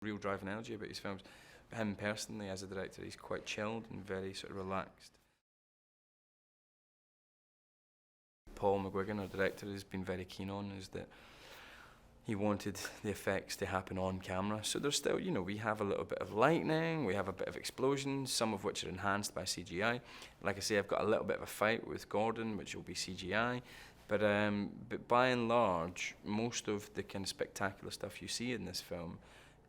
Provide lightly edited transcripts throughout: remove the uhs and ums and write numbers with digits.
real drive and energy about his films. Him personally, as a director, he's quite chilled and very sort of relaxed. Paul McGuigan, our director, has been very keen on is that he wanted the effects to happen on camera. So there's still, you know, we have a little bit of lightning, we have a bit of explosions, some of which are enhanced by CGI. Like I say, I've got a little bit of a fight with Gordon, which will be CGI. But by and large, most of the kind of spectacular stuff you see in this film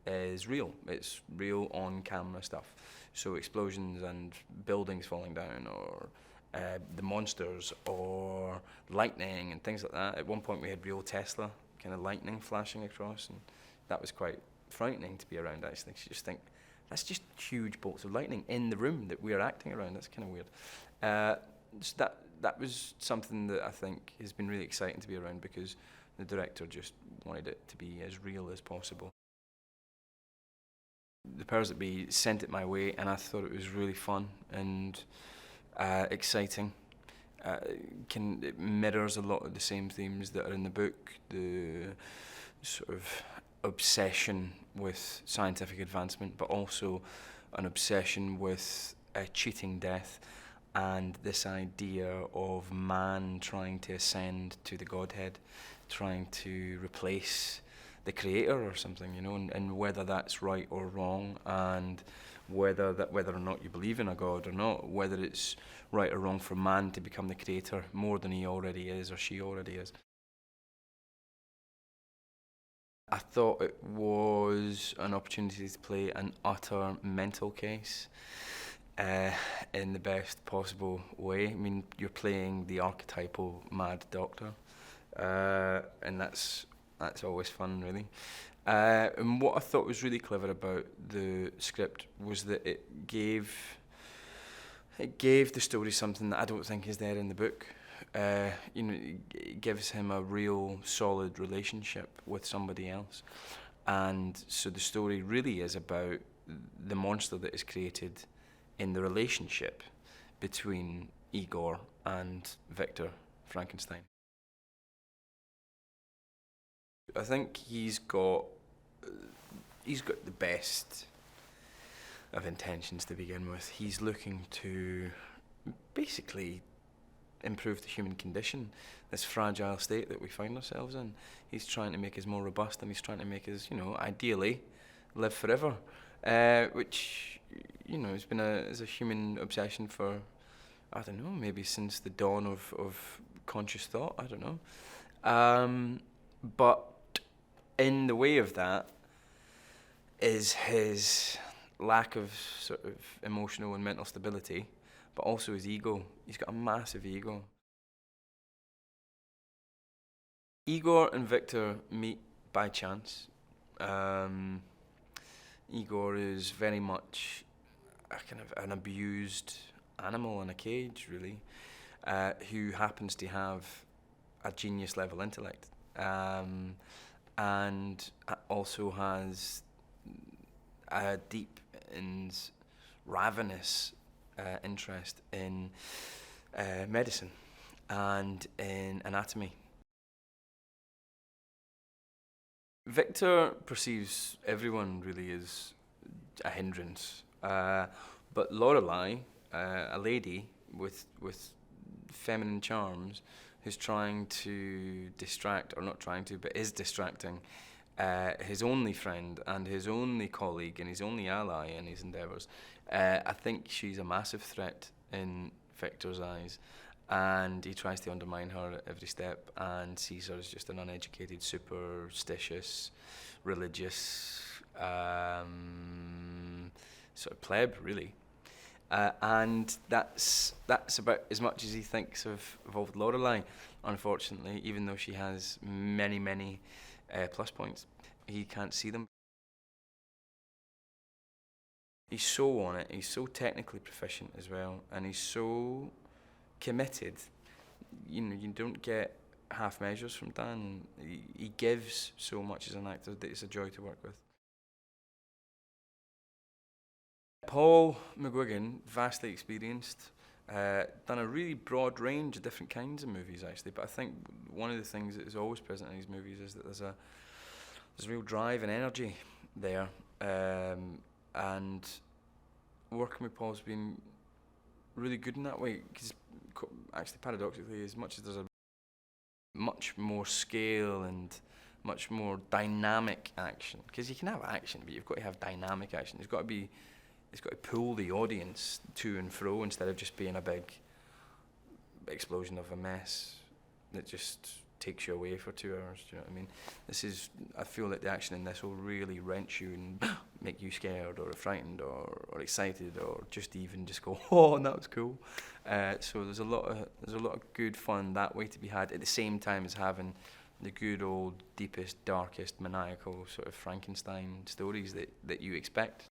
is real. It's real on-camera stuff. So explosions and buildings falling down, or the monsters, or lightning and things like that. At one point we had real Tesla kind of lightning flashing across, and that was quite frightening to be around, actually. You just think, that's just huge bolts of lightning in the room that we're acting around. That's kind of weird. So that was something that I think has been really exciting to be around, because the director just wanted it to be as real as possible. The powers that be sent it my way, and I thought it was really fun and exciting. It mirrors a lot of the same themes that are in the book, the sort of obsession with scientific advancement, but also an obsession with cheating death, and this idea of man trying to ascend to the Godhead, trying to replace the creator or something, you know, and whether that's right or wrong, and whether or not you believe in a God or not, whether it's right or wrong for man to become the creator more than he already is or she already is. I thought it was an opportunity to play an utter mental case in the best possible way. I mean, you're playing the archetypal mad doctor, and that's always fun, really. And what I thought was really clever about the script was that it gave the story something that I don't think is there in the book. You know, it gives him a real solid relationship with somebody else, and so the story really is about the monster that is created in the relationship between Igor and Viktor Frankenstein. I think he's got the best of intentions to begin with. He's looking to basically improve the human condition, this fragile state that we find ourselves in. He's trying to make us more robust, and he's trying to make us, you know, ideally live forever, which, you know, has been a human obsession for, I don't know, maybe since the dawn of conscious thought. I don't know, but in the way of that is his lack of sort of emotional and mental stability, but also his ego. He's got a massive ego. Igor and Viktor meet by chance. Igor is very much a kind of an abused animal in a cage, really, who happens to have a genius level intellect. And also has a deep and ravenous interest in medicine and in anatomy. Viktor perceives everyone really as a hindrance, but Lorelei, a lady with feminine charms, who's trying to distract, or not trying to, but is distracting his only friend and his only colleague and his only ally in his endeavours. I think she's a massive threat in Viktor's eyes, and he tries to undermine her at every step and sees her as just an uneducated, superstitious, religious sort of pleb, really. And that's about as much as he thinks of old Lorelei, unfortunately, even though she has many, many plus points. He can't see them. He's so on it, he's so technically proficient as well, and he's so committed. You know, you don't get half measures from Dan. He gives so much as an actor that it's a joy to work with. Paul McGuigan, vastly experienced, done a really broad range of different kinds of movies, actually, but I think one of the things that is always present in his movies is that there's a real drive and energy there, And working with Paul's been really good in that way, because actually paradoxically, as much as there's a much more scale and much more dynamic action, because you can have action, but you've got to have dynamic action. It's got to pull the audience to and fro instead of just being a big explosion of a mess that just takes you away for 2 hours. Do you know what I mean? I feel like the action in this will really wrench you and make you scared or frightened or excited, or just even just go, oh, that was cool. So there's a lot of good fun that way to be had, at the same time as having the good old, deepest, darkest, maniacal sort of Frankenstein stories that you expect